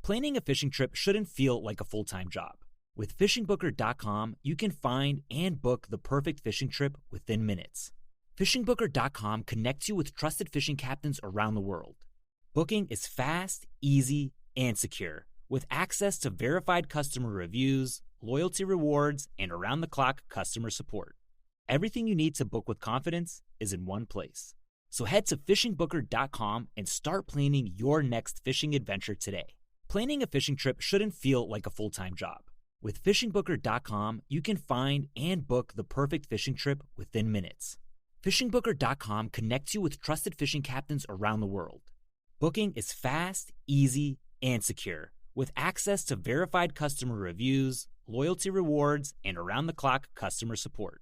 Planning a fishing trip shouldn't feel like a full-time job. With FishingBooker.com, you can find and book the perfect fishing trip within minutes. FishingBooker.com connects you with trusted fishing captains around the world. Booking is fast, easy, and secure, with access to verified customer reviews, loyalty rewards, and around-the-clock customer support. Everything you need to book with confidence is in one place. So head to FishingBooker.com and start planning your next fishing adventure today. Planning a fishing trip shouldn't feel like a full-time job. With FishingBooker.com, you can find and book the perfect fishing trip within minutes. FishingBooker.com connects you with trusted fishing captains around the world. Booking is fast, easy, and secure, with access to verified customer reviews, loyalty rewards, and around-the-clock customer support.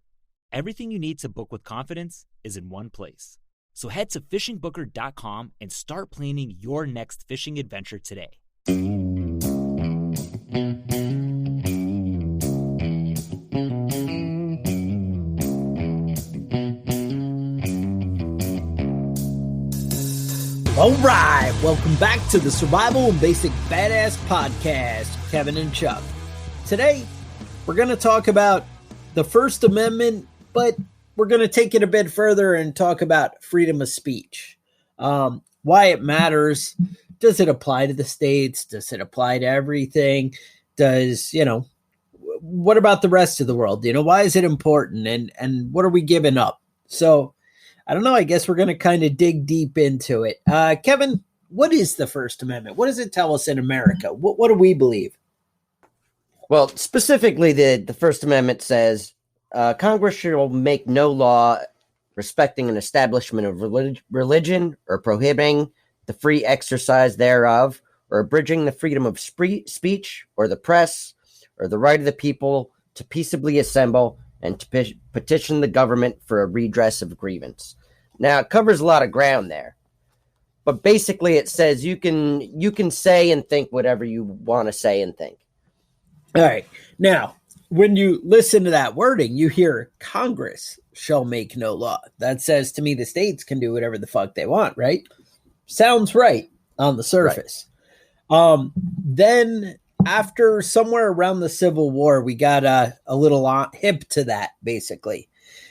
Everything you need to book with confidence is in one place. So head to FishingBooker.com and start planning your next fishing adventure today. All right, welcome back to the Survival and Basic Badass Podcast, Kevin and Chuck. Today, we're going to talk about the First Amendment, but we're going to take it a bit further and talk about freedom of speech. Why it matters. Does it apply to the states? Does it apply to everything? What about the rest of the world? Why is it important? And what are we giving up? So, I don't know. I guess we're going to kind of dig deep into it. Kevin, what is the First Amendment? What does it tell us in America? What do we believe? Well, specifically, the First Amendment says Congress shall make no law respecting an establishment of religion or prohibiting the free exercise thereof, or abridging the freedom of speech or the press, or the right of the people to peaceably assemble and to petition the government for a redress of grievance. Now, it covers a lot of ground there, but basically it says you can say and think whatever you want to say and think. All right. Now, when you listen to that wording, you hear Congress shall make no law. That says to me the states can do whatever the fuck they want, right? Sounds right on the surface. Right. Then after somewhere around the Civil War, we got a little hip to that, basically.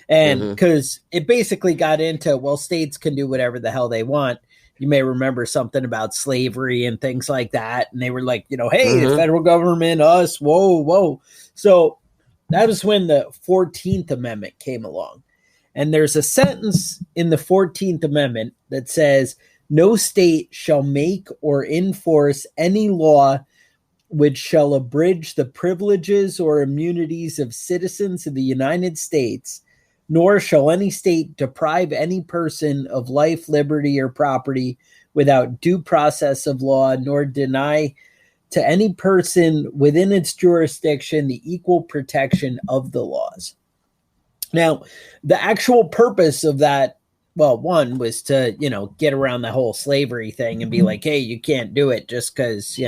And because it basically got into, well, states can do whatever the hell they want. You may remember something about slavery and things like that. And they were like, hey, the federal government, us, whoa. So that was when the 14th Amendment came along. And there's a sentence in the 14th Amendment that says, no state shall make or enforce any law which shall abridge the privileges or immunities of citizens of the United States, nor shall any state deprive any person of life, liberty, or property without due process of law, nor deny to any person within its jurisdiction the equal protection of the laws. Now, the actual purpose of that, well, one was to, get around the whole slavery thing and be like, hey, you can't do it just because,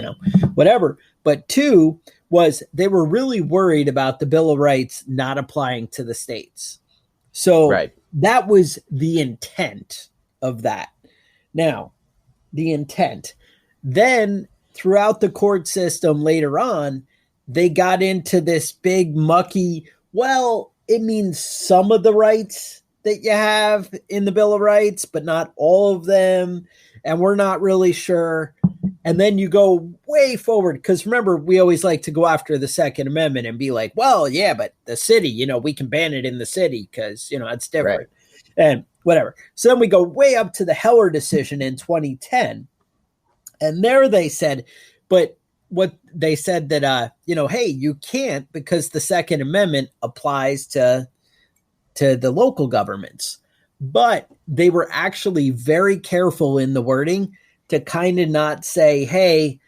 whatever. But two was they were really worried about the Bill of Rights not applying to the states. So that was the intent of that. Now, the intent. Then throughout the court system later on, they got into this big mucky, well, it means some of the rights that you have in the Bill of Rights, but not all of them. And we're not really sure. And then you go way forward. Because remember, we always like to go after the Second Amendment and be like, well, yeah, but the city, we can ban it in the city because, it's different. Right. And whatever. So then we go way up to the Heller decision in 2010. And there they said, but what they said that, hey, you can't because the Second Amendment applies to the local governments. But they were actually very careful in the wording to kind of not say, hey,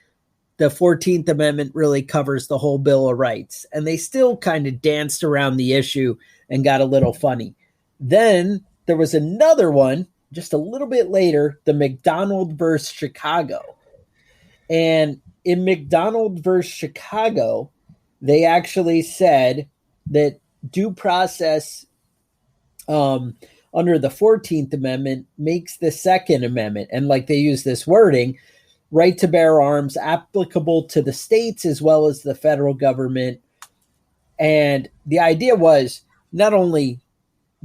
the 14th Amendment really covers the whole Bill of Rights. And they still kind of danced around the issue and got a little funny. Then there was another one just a little bit later, the McDonald versus Chicago. And in McDonald versus Chicago, they actually said that due process under the 14th Amendment makes the Second Amendment. And like they use this wording, right to bear arms applicable to the states as well as the federal government. And the idea was not only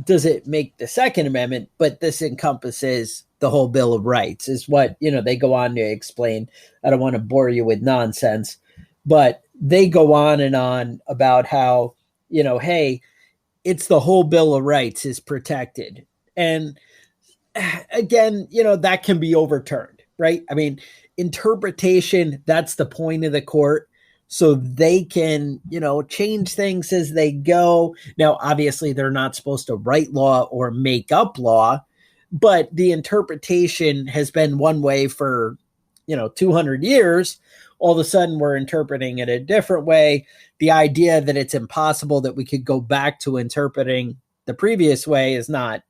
does it make the Second Amendment, but this encompasses the whole Bill of Rights, is what, they go on to explain. I don't want to bore you with nonsense, but they go on and on about how, hey, it's the whole Bill of Rights is protected. And again, that can be overturned, right? I mean, interpretation, that's the point of the court. So they can, change things as they go. Now, obviously, they're not supposed to write law or make up law, but the interpretation has been one way for, 200 years. All of a sudden, we're interpreting it a different way. The idea that it's impossible that we could go back to interpreting the previous way is not,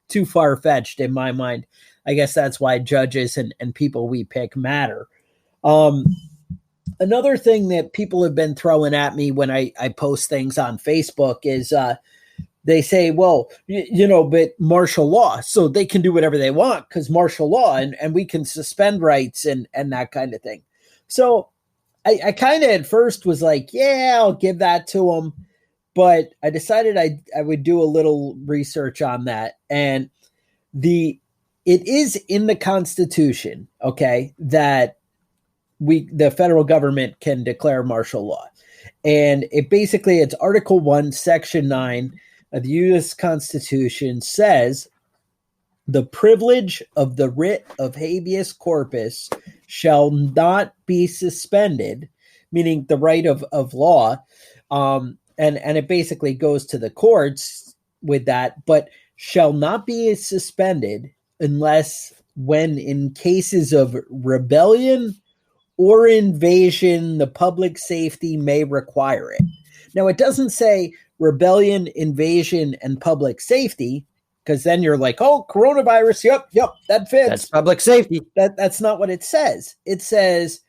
too far-fetched in my mind. I guess that's why judges and people we pick matter. Another thing that people have been throwing at me when I post things on Facebook is they say, well, but martial law, so they can do whatever they want because martial law and we can suspend rights and that kind of thing. So I kind of at first was like, yeah, I'll give that to them. But I decided I would do a little research on that. And it is in the Constitution, okay, that the federal government can declare martial law. And it's Article 1, Section 9 of the U.S. Constitution says, the privilege of the writ of habeas corpus shall not be suspended, meaning the right of law. And it basically goes to the courts with that, but shall not be suspended unless when in cases of rebellion or invasion, the public safety may require it. Now, it doesn't say rebellion, invasion, and public safety, because then you're like, oh, coronavirus, yep, that fits. That's public safety. That's not what it says. It says,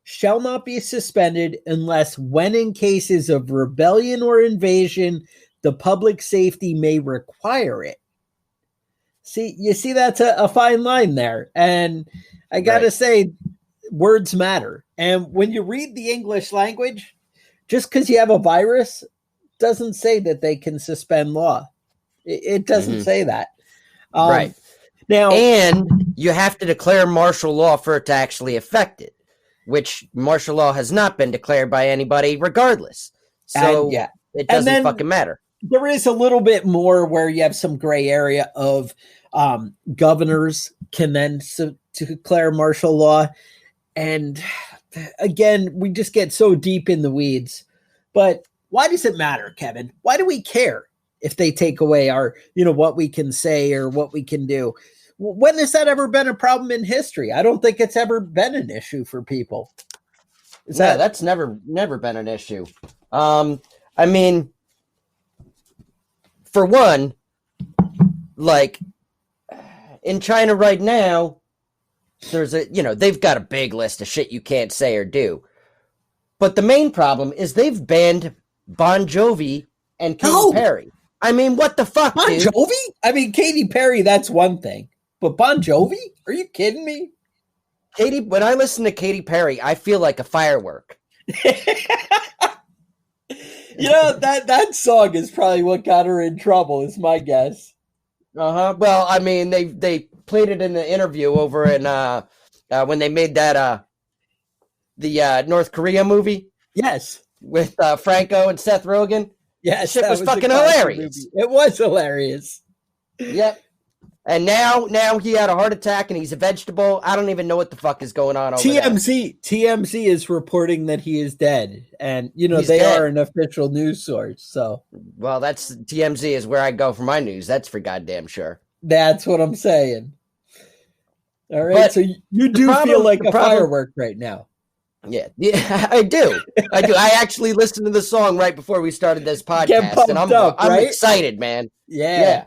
shall not be suspended unless when in cases of rebellion or invasion, the public safety may require it. You see, that's a fine line there. And I got to say, words matter. And when you read the English language, just because you have a virus doesn't say that they can suspend law. It doesn't say that. Right. Now, and you have to declare martial law for it to actually affect it, which martial law has not been declared by anybody regardless. So it doesn't fucking matter. There is a little bit more where you have some gray area of governors can then to declare martial law. And again, we just get so deep in the weeds. But why does it matter, Kevin? Why do we care if they take away our, what we can say or what we can do? When has that ever been a problem in history? I don't think it's ever been an issue for people. That's never been an issue. I mean, for one, like in China right now, there's they've got a big list of shit you can't say or do. But the main problem is they've banned Bon Jovi and Katy Perry. I mean, what the fuck, Bon Jovi? I mean, Katy Perry, that's one thing. But Bon Jovi? Are you kidding me? When I listen to Katy Perry, I feel like a firework. That song is probably what got her in trouble, is my guess. Well, I mean, they played it in the interview over in when they made that the North Korea movie. Yes, with Franco and Seth Rogen. Yes, shit was fucking hilarious. It was hilarious. Yep. And now he had a heart attack and he's a vegetable. I don't even know what the fuck is going on over TMZ is reporting that he is dead. And, they are an official news source. So, well, that's TMZ is where I go for my news. That's for goddamn sure. That's what I'm saying. All right. So you do feel like a firework right now. Yeah, I do. I actually listened to the song right before we started this podcast, and I'm excited, man. Yeah.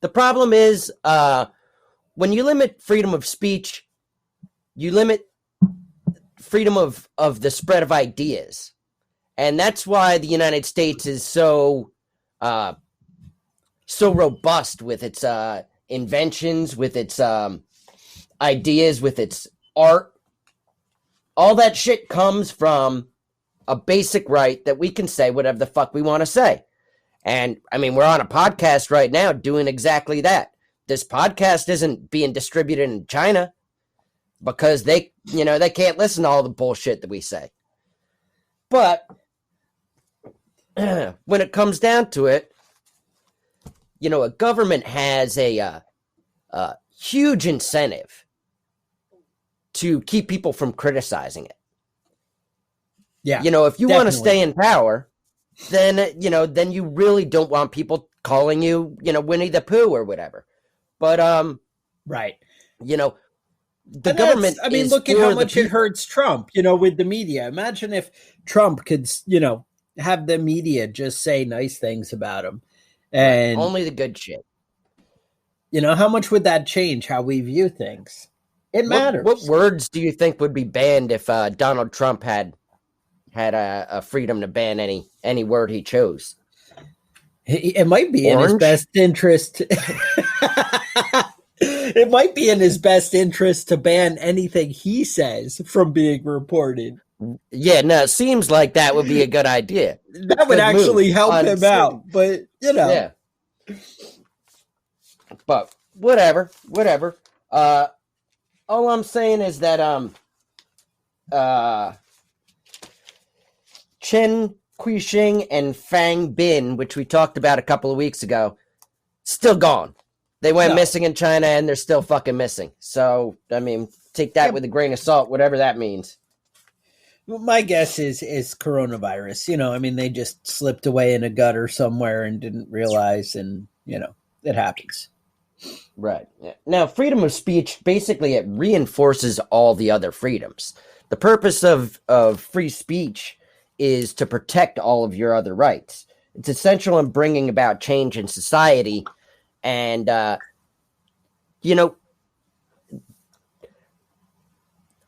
The problem is, when you limit freedom of speech, you limit freedom of the spread of ideas, and that's why the United States is so robust with its inventions, with its ideas, with its art, all that shit comes from a basic right that we can say whatever the fuck we want to say. And I mean, we're on a podcast right now doing exactly that. This podcast isn't being distributed in China because they can't listen to all the bullshit that we say. But when it comes down to it, a government has a huge incentive to keep people from criticizing it. Yeah. If you want to stay in power, then you really don't want people calling you, Winnie the Pooh or whatever. But right. The government. I mean, look at how much it hurts Trump, with the media. Imagine if Trump could, have the media just say nice things about him, and only the good shit. How much would that change how we view things? It matters. What words do you think would be banned if Donald Trump had a freedom to ban any word he chose? It might be in his best interest. It might be in his best interest to ban anything he says from being reported. Yeah, no, it seems like that would be a good idea. That would actually help him out, but Yeah. But whatever. All I'm saying is that Chen Guisheng and Fang Bin, which we talked about a couple of weeks ago, still gone. They went missing in China, and they're still fucking missing. So, I mean, take that with a grain of salt, whatever that means. My guess is coronavirus. I mean, they just slipped away in a gutter somewhere and didn't realize, and, it happens. Right. Now, freedom of speech, basically, it reinforces all the other freedoms. The purpose of free speech is to protect all of your other rights. It's essential in bringing about change in society. And,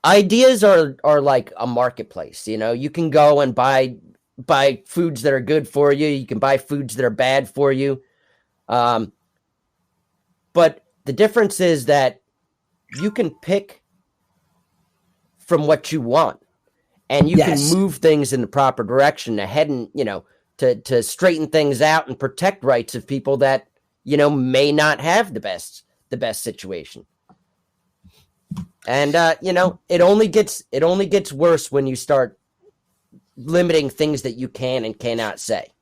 ideas are like a marketplace. You can go and buy foods that are good for you. You can buy foods that are bad for you. But the difference is that you can pick from what you want, and you can move things in the proper direction ahead, and, to straighten things out and protect rights of people that, may not have the best situation. And, it only gets worse when you start limiting things that you can and cannot say.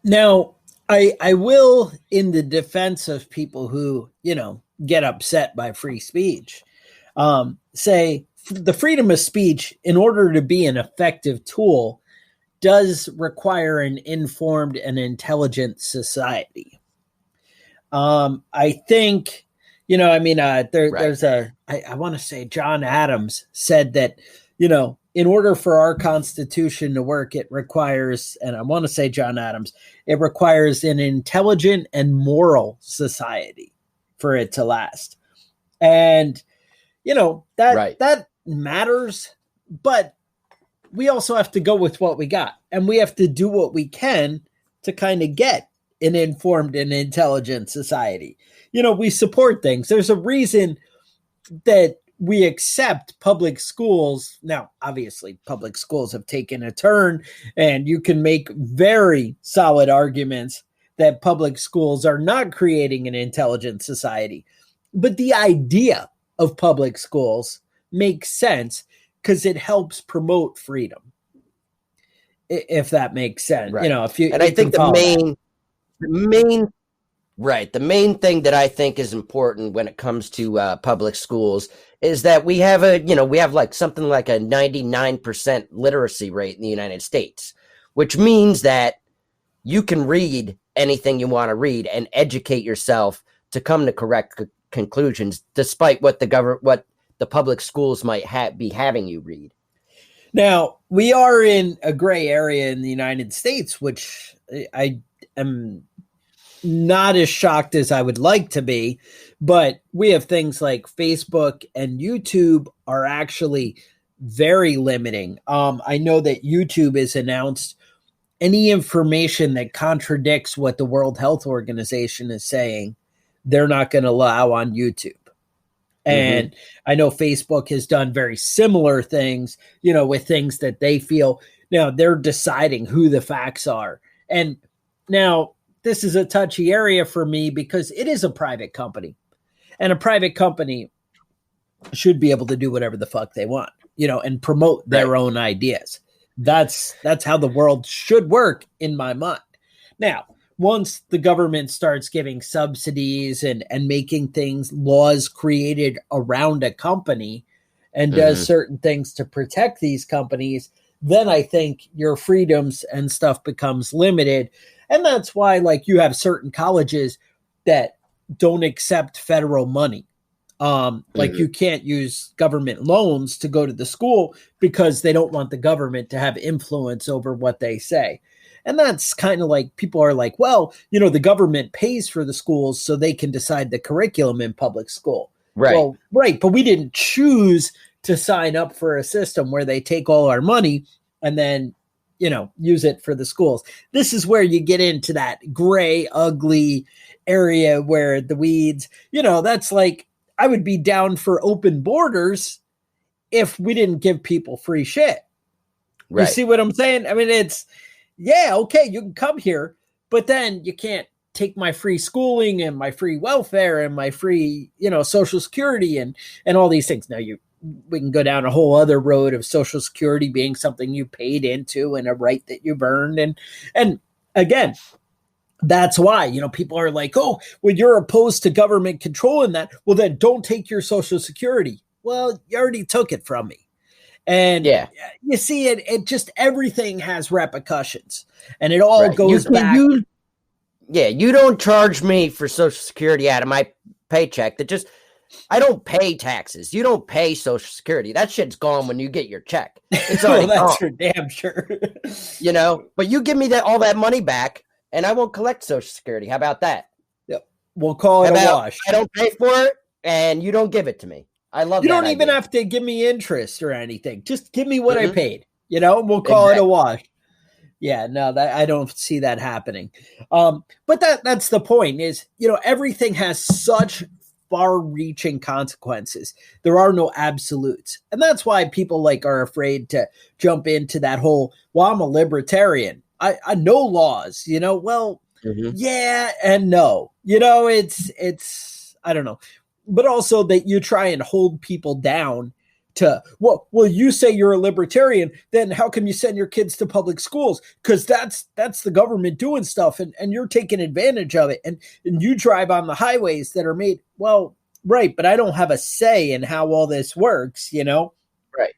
Now, I will, in the defense of people who, get upset by free speech, say the freedom of speech, in order to be an effective tool, does require an informed and intelligent society. I think, there's I want to say John Adams said that, in order for our Constitution to work, it requires, and I want to say John Adams, it requires an intelligent and moral society for it to last. And, that matters, but we also have to go with what we got, and we have to do what we can to kind of get an informed and intelligent society. We support things. There's a reason that we accept public schools. Now, obviously, public schools have taken a turn, and you can make very solid arguments that public schools are not creating an intelligent society. But the idea of public schools makes sense because it helps promote freedom, if that makes sense. Right. If you, and I think the main thing that I think is important when it comes to public schools is that we have like something like a 99% literacy rate in the United States, which means that you can read anything you want to read and educate yourself to come to correct conclusions, despite what the public schools might be having you read. Now, we are in a gray area in the United States, which I am not as shocked as I would like to be, but we have things like Facebook and YouTube are actually very limiting. I know that YouTube has announced any information that contradicts what the World Health Organization is saying, they're not going to allow on YouTube. And I know Facebook has done very similar things, with things that they feel now they're deciding who the facts are. And now this is a touchy area for me because it is a private company, and a private company should be able to do whatever the fuck they want, and promote their own ideas. That's how the world should work in my mind. Now, once the government starts giving subsidies and making laws created around a company and does certain things to protect these companies, then I think your freedoms and stuff becomes limited. And that's why, you have certain colleges that don't accept federal money. You can't use government loans to go to the school because they don't want the government to have influence over what they say. And that's kind of people are like, well, the government pays for the schools so they can decide the curriculum in public school. Right. Well, right. But we didn't choose to sign up for a system where they take all our money and then, use it for the schools. This is where you get into that gray, ugly area where the weeds, that's I would be down for open borders if we didn't give people free shit. Right. You see what I'm saying? I mean, okay, you can come here, but then you can't take my free schooling and my free welfare and my free, Social Security and all these things. Now we can go down a whole other road of Social Security being something you paid into and a right that you've earned. And again, that's why, people are like, oh, well, you're opposed to government controlling that. Well, then don't take your Social Security. Well, you already took it from me. And you see it just, everything has repercussions, and it all goes back. You don't charge me for Social Security out of my paycheck. I don't pay taxes. You don't pay Social Security. That shit's gone when you get your check. It's already that's gone. for damn sure. But you give me all that money back, and I won't collect Social Security. How about that? Yep. We'll call it a wash. I don't pay for it, and you don't give it to me. I love that. You don't even have to give me interest or anything. Just give me what I paid, and we'll call it a wash. Yeah, no, I don't see that happening. But that's the point is, everything has such far-reaching consequences. There are no absolutes. And that's why people are afraid to jump into that whole, well, I'm a libertarian. I know laws, well, yeah and no. It's I don't know. But also that you try and hold people down to, well, you say you're a libertarian, then how come you send your kids to public schools? Because that's the government doing stuff, and you're taking advantage of it. And you drive on the highways that are made, well, right, but I don't have a say in how all this works, Right.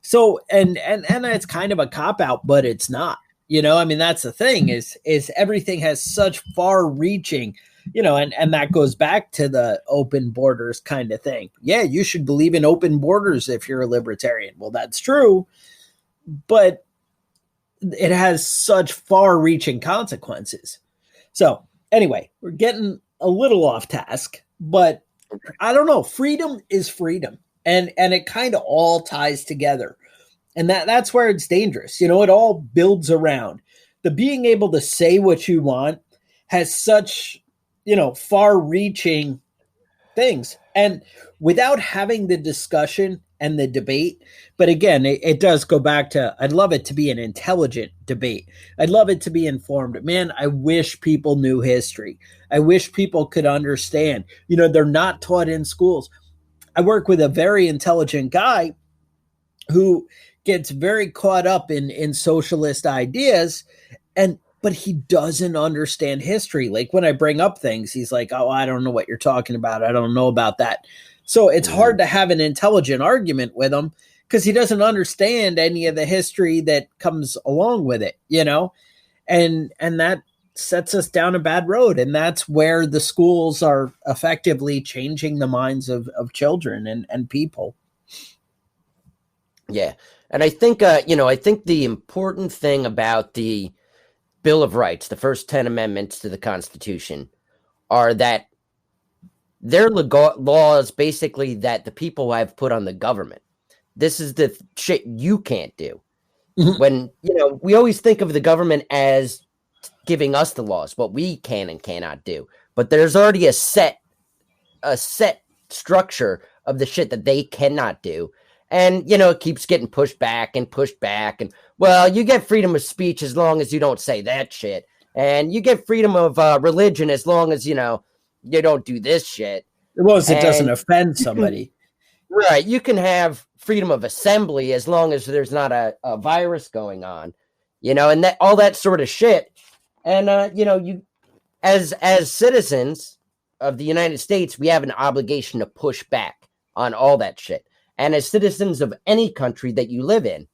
So, and it's kind of a cop-out, but it's not, I mean, that's the thing is everything has such far-reaching, and that goes back to the open borders kind of thing. Yeah, you should believe in open borders if you're a libertarian. Well, that's true, but it has such far-reaching consequences. So anyway, we're getting a little off task, but I don't know. Freedom is freedom, and it kind of all ties together, and that's where it's dangerous. It all builds around the being able to say what you want has such far-reaching things, and without having the discussion and the debate. But again, it does go back to, I'd love it to be an intelligent debate. I'd love it to be informed. Man, I wish people knew history. I wish people could understand. They're not taught in schools. I work with a very intelligent guy who gets very caught up in socialist ideas, but he doesn't understand history. Like when I bring up things, he's like, oh, I don't know what you're talking about. I don't know about that. So it's hard to have an intelligent argument with him because he doesn't understand any of the history that comes along with it, and that sets us down a bad road. And that's where the schools are effectively changing the minds of children and people. Yeah. And I think, I think the important thing about the Bill of Rights, the first 10 amendments to the Constitution, are that they're laws basically that the people have put on the government. This is the shit you can't do. When, we always think of the government as giving us the laws, what we can and cannot do. But there's already a set structure of the shit that they cannot do. And, it keeps getting pushed back. And, well, you get freedom of speech as long as you don't say that shit. And you get freedom of religion as long as, you don't do this shit. Well, as it doesn't offend somebody. Right. You can have freedom of assembly as long as there's not a virus going on, and that all that sort of shit. And, you as citizens of the United States, we have an obligation to push back on all that shit. And as citizens of any country that you live in,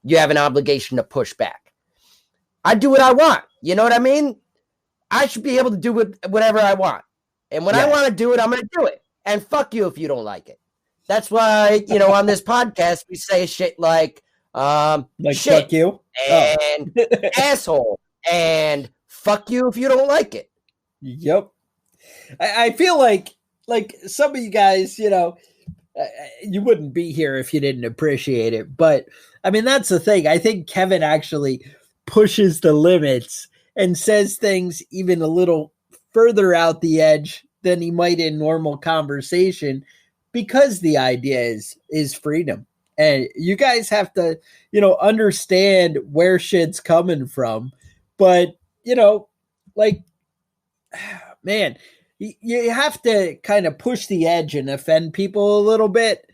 you have an obligation to push back. I do what I want. You know what I mean? I should be able to do whatever I want. And when I want to do it, I'm going to do it. And fuck you if you don't like it. That's why, on this podcast, we say shit like shit, fuck you and asshole and fuck you if you don't like it. Yep. I feel like some of you guys, you wouldn't be here if you didn't appreciate it. But I mean, that's the thing. I think Kevin actually pushes the limits and says things even a little further out the edge than he might in normal conversation, because the idea is freedom. And you guys have to, understand where shit's coming from. But, man, you have to kind of push the edge and offend people a little bit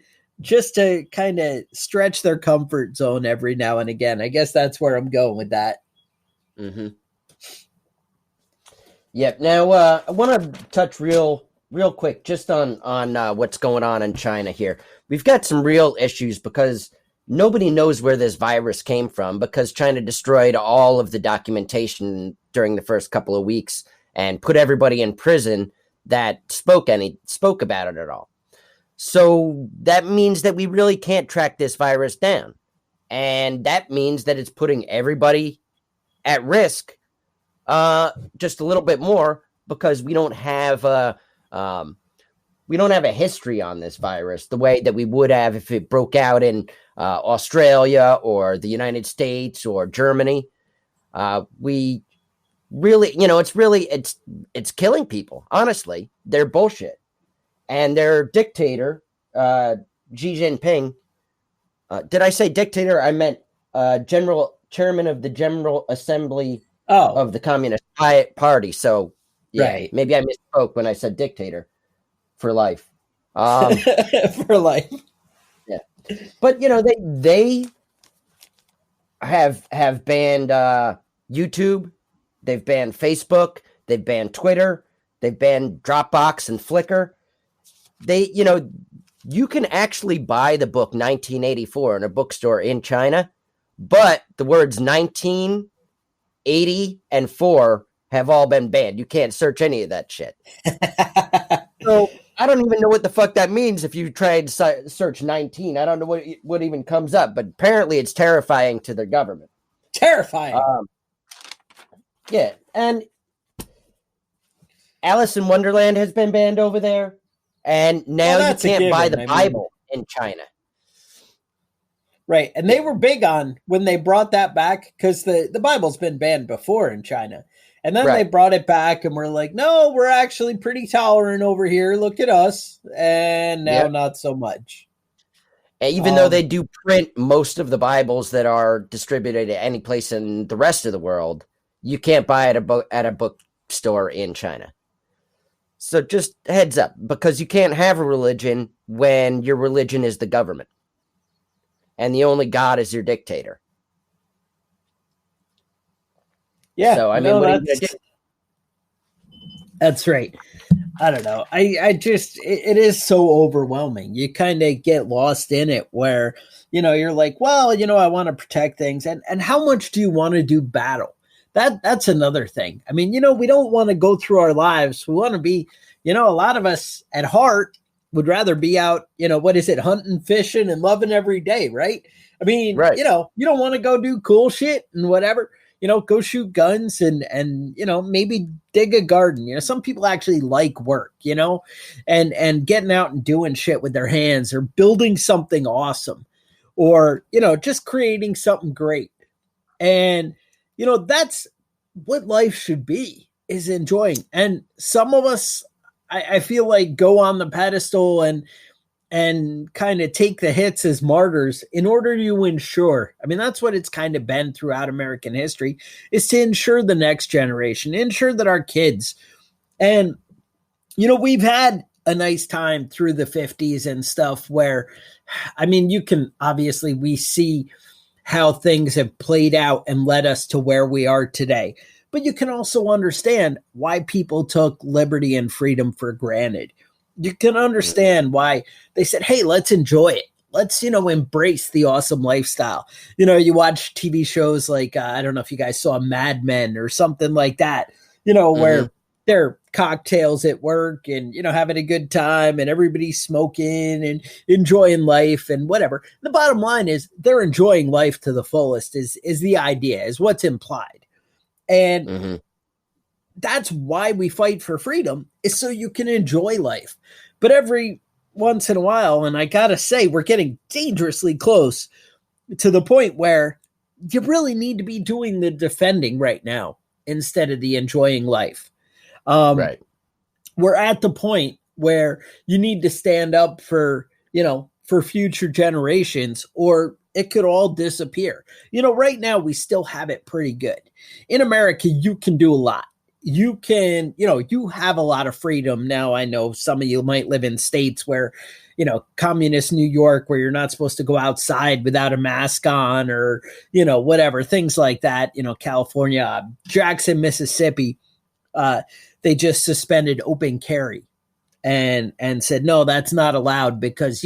just to kind of stretch their comfort zone every now and again. I guess that's where I'm going with that. Mm-hmm. Yep. Now, I want to touch real quick just on what's going on in China here. We've got some real issues because nobody knows where this virus came from, because China destroyed all of the documentation during the first couple of weeks and put everybody in prison that spoke about it at all. So that means that we really can't track this virus down. And that means that it's putting everybody at risk just a little bit more, because we don't have a history on this virus the way that we would have if it broke out in Australia or the United States or Germany. We really, it's killing people. Honestly, they're bullshit. And their dictator, Xi Jinping, did I say dictator? I meant chairman of the General Assembly of the Communist Party. So, yeah, right. Maybe I misspoke when I said dictator for life. For life. Yeah. But, they have banned YouTube. They've banned Facebook. They've banned Twitter. They've banned Dropbox and Flickr. You can actually buy the book 1984 in a bookstore in China, but the words 19, 80, and 4 have all been banned. You can't search any of that shit. So I don't even know what the fuck that means. If you try and search 19, I don't know what even comes up, but apparently it's terrifying to the government. Terrifying. Yeah, and Alice in Wonderland has been banned over there. And now you can't buy the Bible in China. Right. And they were big on when they brought that back, because the Bible's been banned before in China. And then they brought it back and we're like, no, we're actually pretty tolerant over here. Look at us. And now not so much. Even though they do print most of the Bibles that are distributed at any place in the rest of the world, you can't buy it at a bookstore in China. So just heads up, because you can't have a religion when your religion is the government. And the only God is your dictator. Yeah. So, I mean, what are you going to do? That's right. I don't know. It is so overwhelming. You kind of get lost in it where, you're like, well, I want to protect things. And how much do you want to do battle? That's another thing. I mean, we don't want to go through our lives. We want to be, a lot of us at heart would rather be out, hunting, fishing, and loving every day, right? I mean, right. You don't want to go do cool shit and whatever, go shoot guns and maybe dig a garden. Some people actually like work, and getting out and doing shit with their hands, or building something awesome, or, just creating something great. And that's what life should be, is enjoying. And some of us I feel like go on the pedestal and kind of take the hits as martyrs in order to ensure. I mean, that's what it's kind of been throughout American history, is to ensure the next generation, ensure that our kids. And, we've had a nice time through the 50s and stuff where, I mean, we see how things have played out and led us to where we are today. But you can also understand why people took liberty and freedom for granted. You can understand why they said, hey, let's enjoy it. Let's, embrace the awesome lifestyle. You watch TV shows like, I don't know if you guys saw Mad Men or something like that, where they're cocktails at work and, having a good time and everybody's smoking and enjoying life and whatever. The bottom line is they're enjoying life to the fullest is the idea, is what's implied. And that's why we fight for freedom, is so you can enjoy life. But every once in a while, and I gotta say, we're getting dangerously close to the point where you really need to be doing the defending right now instead of the enjoying life. Right. We're at the point where you need to stand up for future generations, or it could all disappear. Right now we still have it pretty good. In America, you can do a lot. You can, you have a lot of freedom. Now, I know some of you might live in states where, communist New York, where you're not supposed to go outside without a mask on, or, whatever, things like that. California, Jackson, Mississippi, they just suspended open carry and said, no, that's not allowed because,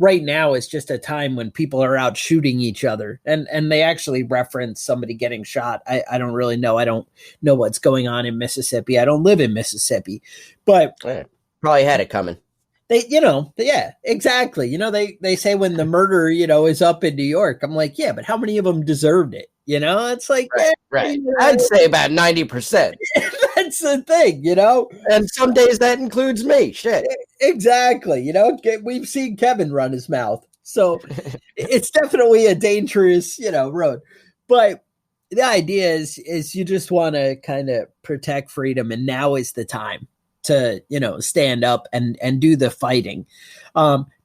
right now it's just a time when people are out shooting each other. And they actually reference somebody getting shot. I don't really know. I don't know what's going on in Mississippi. I don't live in Mississippi, but probably had it coming. They, yeah, exactly. They say when the murder, is up in New York, I'm like, yeah, but how many of them deserved it? It's like, right. I'd say about 90%. That's the thing, And some days that includes me. Shit. Exactly. We've seen Kevin run his mouth. So it's definitely a dangerous, road. But the idea is you just want to kind of protect freedom. And now is the time to, stand up and do the fighting.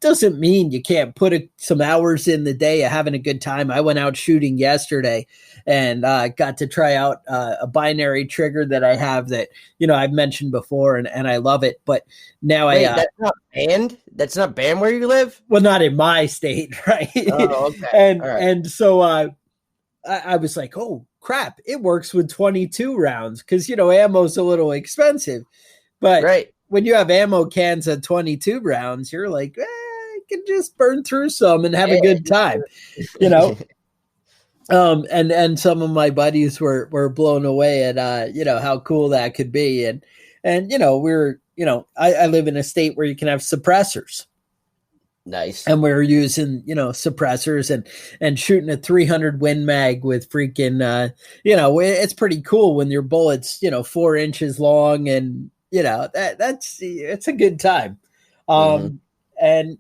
Doesn't mean you can't put some hours in the day of having a good time. I went out shooting yesterday and got to try out a binary trigger that I have that, I've mentioned before and I love it. But now that's not banned? That's not banned where you live? Well, not in my state, right? Oh, okay. And so I was like, oh, crap, it works with 22 rounds because, ammo's a little expensive. But right. When you have ammo cans at 22 rounds, you're like, I can just burn through some and have a good time, And some of my buddies were blown away at, how cool that could be. And I live in a state where you can have suppressors. Nice. And we're using, suppressors and shooting a 300 Win Mag with freaking, it's pretty cool when your bullet's, 4 inches long and, it's a good time. And,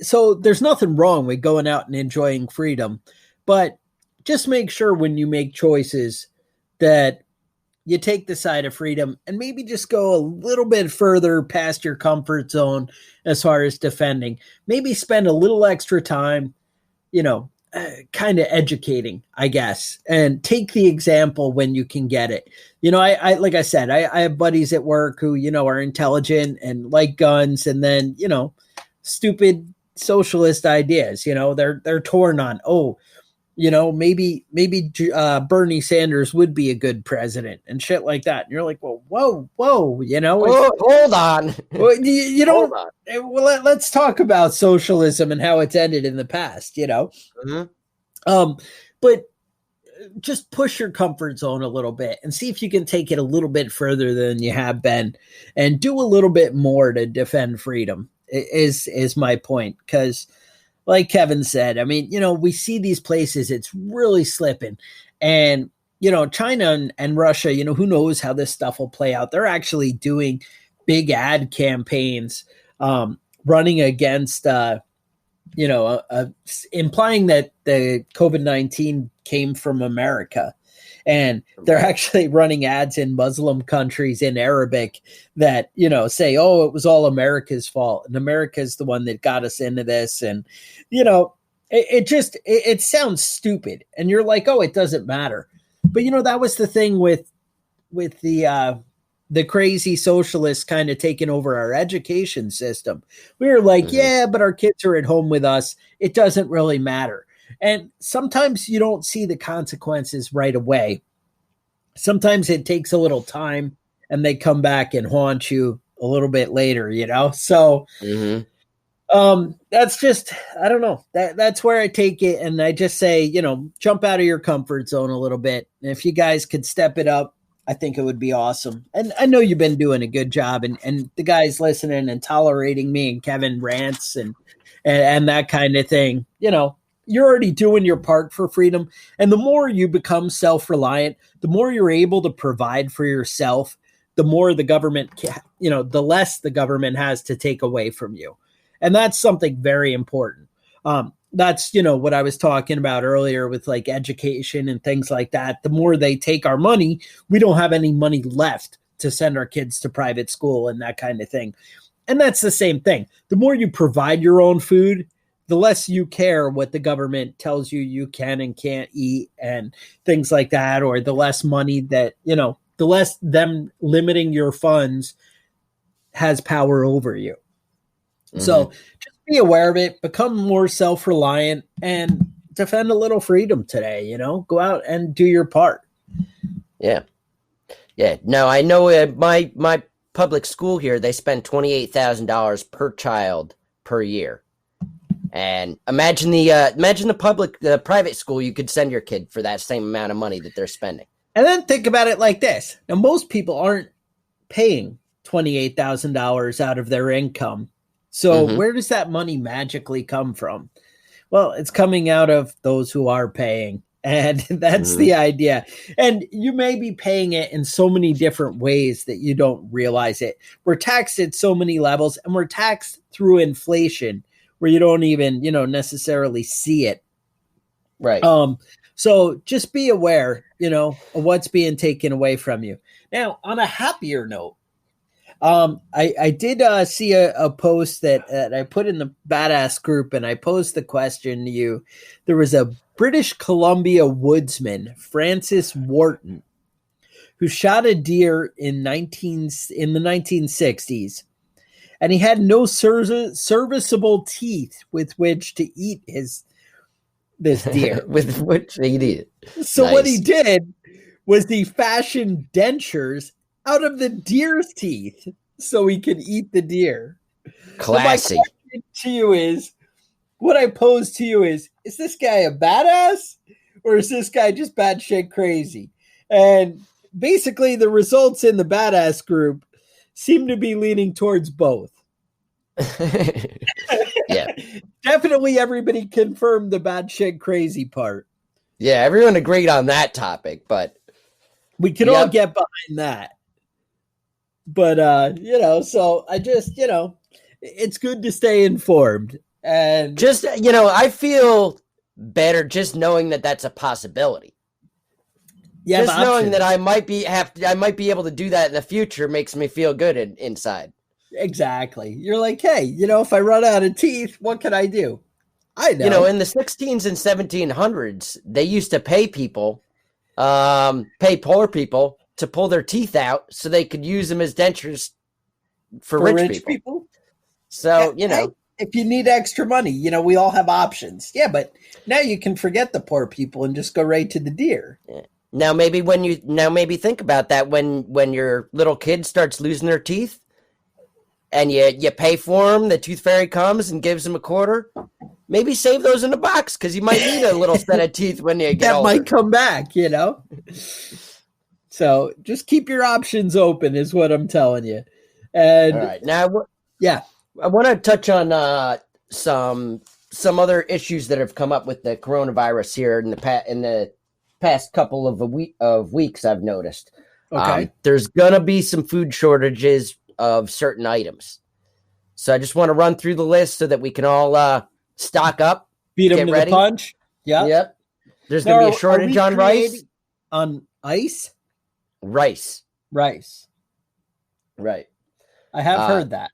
so there's nothing wrong with going out and enjoying freedom, but just make sure when you make choices that you take the side of freedom and maybe just go a little bit further past your comfort zone as far as defending. Maybe spend a little extra time, kind of educating, I guess, and take the example when you can get it. I like I said, I have buddies at work who, are intelligent and like guns, and then, stupid socialist ideas, they're torn on, maybe Bernie Sanders would be a good president and shit like that. And you're like, well, whoa, hold on. Well, you don't. Well, let's talk about socialism and how it's ended in the past. But just push your comfort zone a little bit and see if you can take it a little bit further than you have been, and do a little bit more to defend freedom. Is my point, because, like Kevin said, I mean, we see these places, it's really slipping. And, China and Russia, who knows how this stuff will play out. They're actually doing big ad campaigns, running against, implying that the COVID-19 came from America. And they're actually running ads in Muslim countries in Arabic that, say, oh, it was all America's fault. And America's the one that got us into this. And, it sounds stupid. And you're like, oh, it doesn't matter. But, that was the thing with the crazy socialists kind of taking over our education system. We were like, yeah, but our kids are at home with us. It doesn't really matter. And sometimes you don't see the consequences right away. Sometimes it takes a little time and they come back and haunt you a little bit later, So that's just, I don't know. That's where I take it. And I just say, jump out of your comfort zone a little bit. And if you guys could step it up, I think it would be awesome. And I know you've been doing a good job, and the guys listening and tolerating me and Kevin rants and that kind of thing. You're already doing your part for freedom. And the more you become self-reliant, the more you're able to provide for yourself, the more the government, the less the government has to take away from you. And that's something very important. That's, what I was talking about earlier with like education and things like that. The more they take our money, we don't have any money left to send our kids to private school and that kind of thing. And that's the same thing. The more you provide your own food, the less you care what the government tells you can and can't eat and things like that, or the less money that, the less them limiting your funds has power over you. So just be aware of it, become more self-reliant, and defend a little freedom today, go out and do your part. Yeah. Yeah. No, I know my public school here, they spend $28,000 per child per year. And imagine the private school you could send your kid for that same amount of money that they're spending. And then think about it like this. Now, most people aren't paying $28,000 out of their income. So where does that money magically come from? Well, it's coming out of those who are paying. And that's the idea. And you may be paying it in so many different ways that you don't realize it. We're taxed at so many levels, and we're taxed through inflation where you don't even, necessarily see it. Right. So just be aware, of what's being taken away from you. Now, on a happier note, I did see a post that I put in the Badass group, and I posed the question to you. There was a British Columbia woodsman, Francis Wharton, who shot a deer in the 1960s, and he had no serviceable teeth with which to eat this deer. With which he'd eat it. So what he did was he fashioned dentures out of the deer's teeth so he could eat the deer. Classy. So my question to you is, what I pose to you is this guy a badass, or is this guy just batshit crazy? And basically the results in the badass group seem to be leaning towards both. Yeah. Definitely everybody confirmed the batshit crazy part. Yeah, everyone agreed on that topic, but we can all get behind that. But, so I just, it's good to stay informed. And just, I feel better just knowing that that's a possibility. Yeah, just knowing that I might be able to do that in the future makes me feel good inside. Exactly. You're like, hey, if I run out of teeth, what can I do? I know. In the 1600s and 1700s, they used to pay people, pay poor people to pull their teeth out so they could use them as dentures for rich people. So, hey, if you need extra money, we all have options. Yeah, but now you can forget the poor people and just go right to the deer. Yeah. Now maybe think about that when your little kid starts losing their teeth and you pay for them, the tooth fairy comes and gives them a quarter. Maybe save those in a box because you might need a little set of teeth when you get older. That might come back, So just keep your options open is what I'm telling you. And all right. Now, I want to touch on some other issues that have come up with the coronavirus here in the past couple of weeks. I've noticed. Okay. There's gonna be some food shortages of certain items, so I just want to run through the list so that we can all stock up, beat them to ready. The punch. Yeah. Yep. There's gonna be a shortage on rice. on ice? Rice. Rice. Right. I have heard that.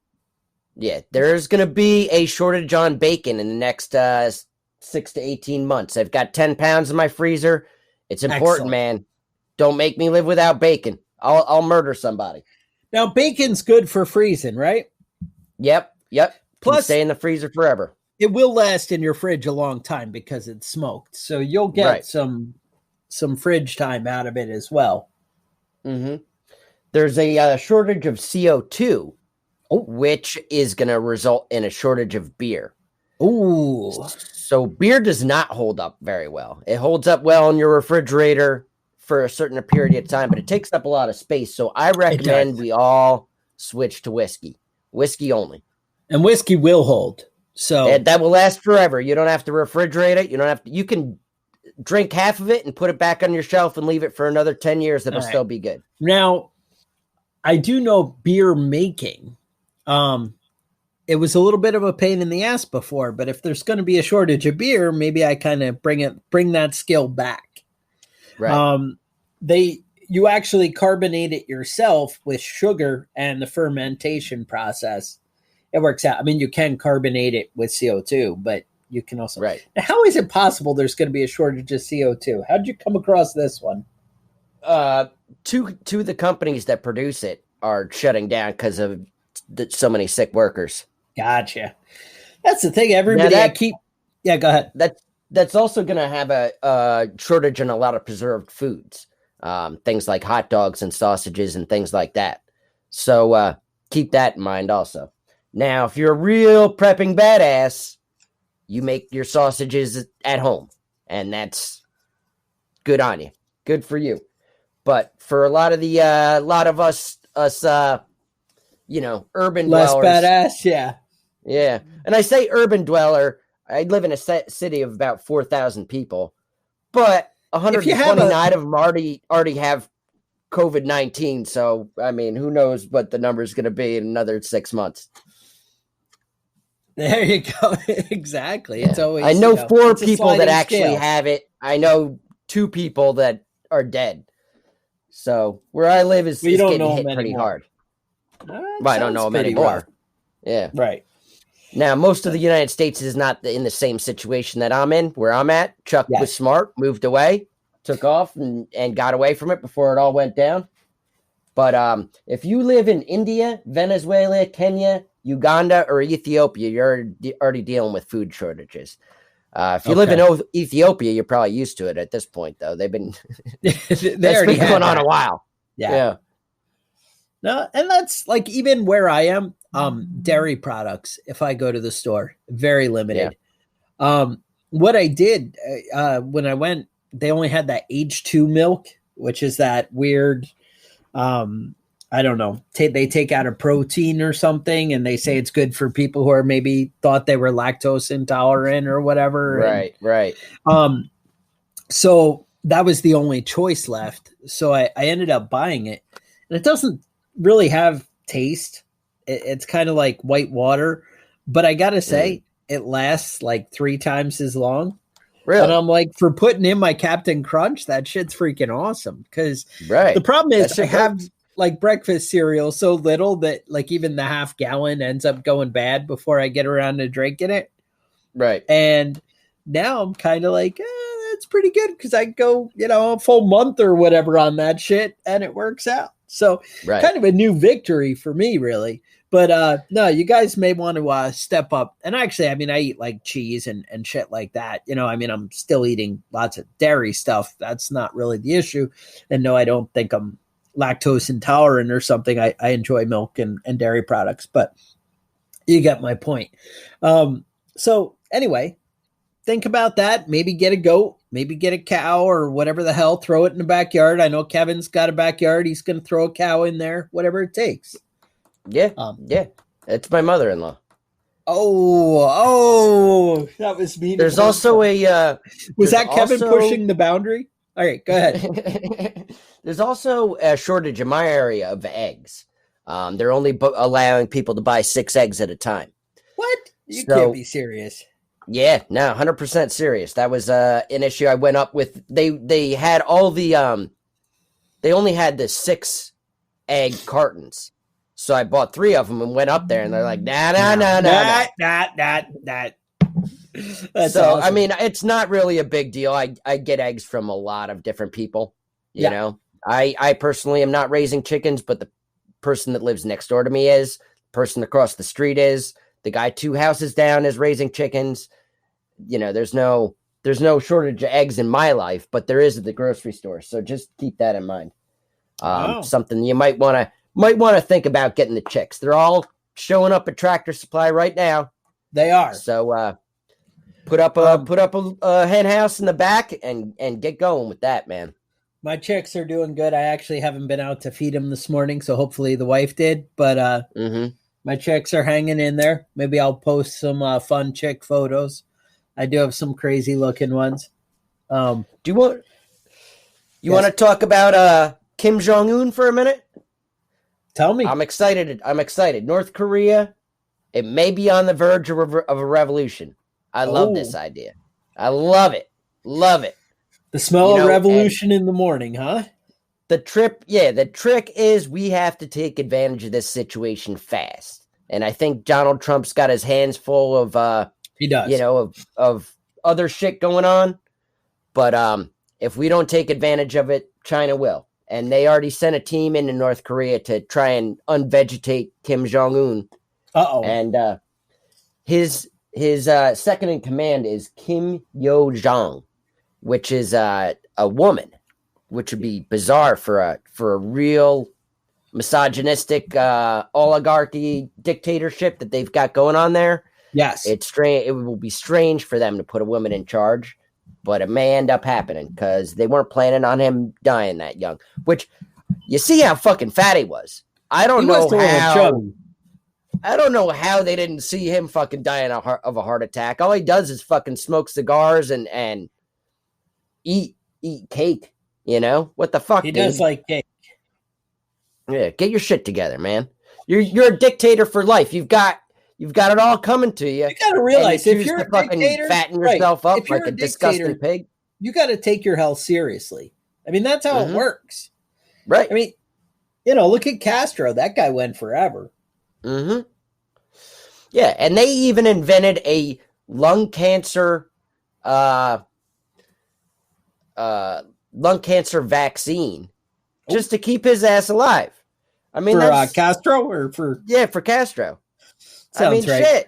Yeah, there's going to be a shortage on bacon in the next 6 to 18 months. I've got 10 pounds in my freezer. It's important, man. Don't make me live without bacon. I'll murder somebody. Now, bacon's good for freezing, right? Yep. Plus, can stay in the freezer forever. It will last in your fridge a long time because it's smoked. So you'll get some fridge time out of it as well. Mm-hmm. There's a shortage of CO2, which is going to result in a shortage of beer. Ooh. So beer does not hold up very well. It holds up well in your refrigerator for a certain period of time, but it takes up a lot of space. So I recommend we all switch to whiskey. Whiskey only. And whiskey will hold. So that will last forever. You don't have to refrigerate it. You can drink half of it and put it back on your shelf and leave it for another 10 years. That'll still be good. Now, I do know beer making. It was a little bit of a pain in the ass before, but if there's going to be a shortage of beer, maybe I kind of bring that skill back. Right. You actually carbonate it yourself with sugar and the fermentation process. It works out. I mean, you can carbonate it with CO2, but you can also. Right. Now, how is it possible there's going to be a shortage of CO2? How did you come across this one? Two of the companies that produce it are shutting down because of so many sick workers. Gotcha. That's the thing. Everybody Yeah, go ahead. That's also going to have a shortage in a lot of preserved foods. Things like hot dogs and sausages and things like that. So keep that in mind also. Now, if you're a real prepping badass, you make your sausages at home, and that's good on you. Good for you. But for a lot of us, urban less dwellers, badass, yeah. Yeah. And I say urban dweller, I live in a city of about 4,000 people, but 129 of them already have COVID-19. So, I mean, who knows what the number is going to be in another 6 months. There you go. Exactly. Yeah. It's always. I know 4 people that actually have it. I know 2 people that are dead. So where I live is getting hit pretty hard. I don't know them anymore. Rough. Yeah. Right. Now, most of the United States is not in the same situation that I'm in, where I'm at. Chuck was smart, moved away, took off, and got away from it before it all went down. But if you live in India, Venezuela, Kenya, Uganda, or Ethiopia, you're already dealing with food shortages. If you live in Ethiopia, you're probably used to it at this point, though. They've been that's been going on a while. Yeah. No, and that's like even where I am, dairy products. If I go to the store, very limited. Yeah. What I did when I went, they only had that H2 milk, which is that weird. I don't know. They take out a protein or something, and they say it's good for people who are maybe thought they were lactose intolerant or whatever. Right. So that was the only choice left. So I ended up buying it, and it doesn't really have taste. It's kind of like white water, but I gotta say it lasts like 3 times as long. Really? And I'm like, for putting in my Captain Crunch, that shit's freaking awesome. Because the problem is I have like breakfast cereal so little that like even the half gallon ends up going bad before I get around to drinking it. Right. And now I'm kind of like, that's pretty good because I go, a full month or whatever on that shit and it works out. So kind of a new victory for me, really. But no, you guys may want to step up. And actually, I mean, I eat like cheese and shit like that. I'm still eating lots of dairy stuff. That's not really the issue. And no, I don't think I'm lactose intolerant or something. I enjoy milk and dairy products, but you get my point. So anyway, think about that. Maybe get a goat, maybe get a cow or whatever the hell, throw it in the backyard. I know Kevin's got a backyard. He's going to throw a cow in there, whatever it takes. Yeah. It's my mother-in-law. Oh, that was me. There's also was that Kevin pushing the boundary? All right, go ahead. There's also a shortage in my area of eggs. They're only allowing people to buy 6 eggs at a time. What? You can't be serious. Yeah, no, 100% serious. That was an issue I went up with. They had all the they only had the 6 egg cartons. So I bought 3 of them and went up there, and they're like, nah. That's So, awesome. I mean, it's not really a big deal. I get eggs from a lot of different people, you know. I personally am not raising chickens, but the person that lives next door to me is, the person across the street is, the guy 2 houses down is raising chickens. You know, there's no shortage of eggs in my life, but there is at the grocery store. So just keep that in mind. Something you might want to think about getting the chicks. They're all showing up at Tractor Supply right now. They are. So put up a hen house in the back and get going with that, man. My chicks are doing good. I actually haven't been out to feed them this morning, so hopefully the wife did. But my chicks are hanging in there. Maybe I'll post some fun chick photos. I do have some crazy looking ones. Do you want to talk about Kim Jong-un for a minute? Tell me. I'm excited. North Korea, it may be on the verge of a revolution. I love this idea. I love it. Love it. The smell of revolution in the morning, huh? The trick is we have to take advantage of this situation fast. And I think Donald Trump's got his hands full of he does. Of other shit going on. But if we don't take advantage of it, China will. And they already sent a team into North Korea to try and unvegetate Kim Jong-un. Uh-oh. And his second in command is Kim Yo-jong, which is a woman, which would be bizarre for a real misogynistic oligarchy dictatorship that they've got going on there. Yes. It's strange. It will be strange for them to put a woman in charge, but it may end up happening because they weren't planning on him dying that young. Which, you see how fucking fat he was. I don't know how they didn't see him fucking dying of a heart attack. All he does is fucking smoke cigars and eat cake. You know what the fuck? He does like cake. Yeah, get your shit together, man. You're a dictator for life. You've got it all coming to you. You got to realize if you're a dictator, fatten yourself up like a disgusting pig. You got to take your health seriously. I mean, that's how it works. Right. I mean, look at Castro. That guy went forever. Mm-hmm. Yeah, and they even invented a lung cancer vaccine just to keep his ass alive. I mean, for Castro or for Castro. Sounds right.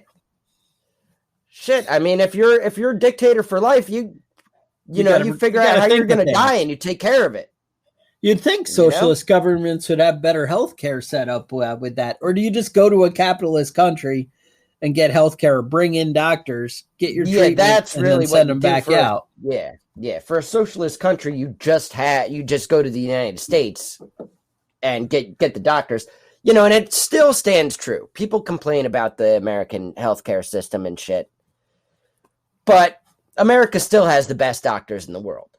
Shit. I mean, if you're a dictator for life, you figure out how you're going to die and you take care of it. You'd think socialist governments would have better healthcare set up with that, or do you just go to a capitalist country and get healthcare, or bring in doctors, get your treatment, that's and really then send them back out? Yeah. For a socialist country, you just go to the United States and get the doctors. And it still stands true. People complain about the American healthcare system and shit. But America still has the best doctors in the world.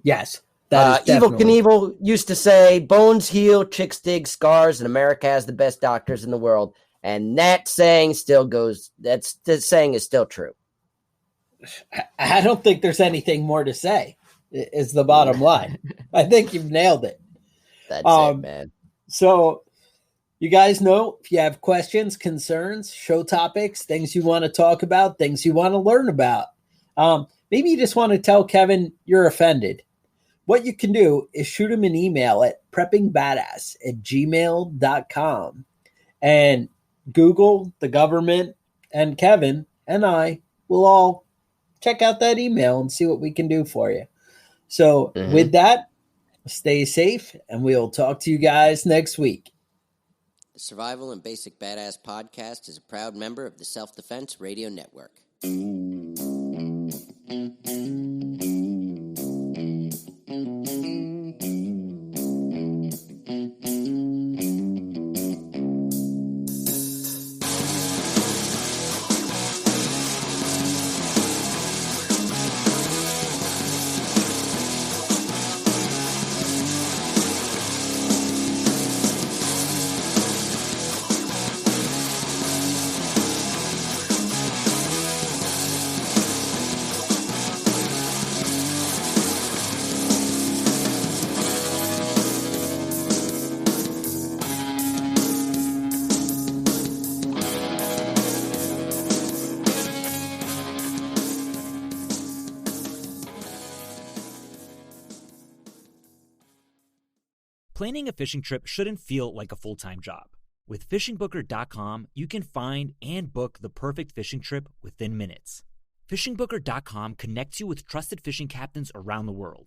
Yes. That is Evel Knievel used to say, bones heal, chicks dig scars, and America has the best doctors in the world. And that saying that saying is still true. I don't think there's anything more to say, is the bottom line. I think you've nailed it. That's it, man. So, you guys know, if you have questions, concerns, show topics, things you want to talk about, things you want to learn about, maybe you just want to tell Kevin you're offended. What you can do is shoot him an email at preppingbadass@gmail.com and Google the government, and Kevin and I will all check out that email and see what we can do for you. So with that, stay safe, and we'll talk to you guys next week. The Survival and Basic Badass podcast is a proud member of the Self-Defense Radio Network. Planning a fishing trip shouldn't feel like a full-time job. With FishingBooker.com, you can find and book the perfect fishing trip within minutes. FishingBooker.com connects you with trusted fishing captains around the world.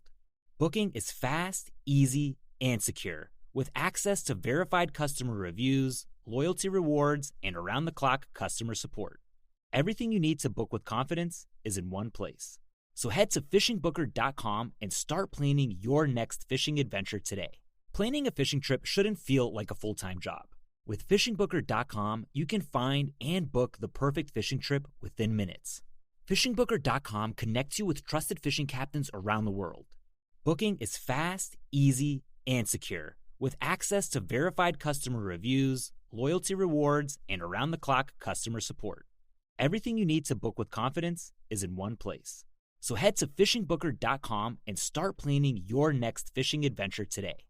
Booking is fast, easy, and secure, with access to verified customer reviews, loyalty rewards, and around-the-clock customer support. Everything you need to book with confidence is in one place. So head to FishingBooker.com and start planning your next fishing adventure today. Planning a fishing trip shouldn't feel like a full-time job. With FishingBooker.com, you can find and book the perfect fishing trip within minutes. FishingBooker.com connects you with trusted fishing captains around the world. Booking is fast, easy, and secure, with access to verified customer reviews, loyalty rewards, and around-the-clock customer support. Everything you need to book with confidence is in one place. So head to FishingBooker.com and start planning your next fishing adventure today.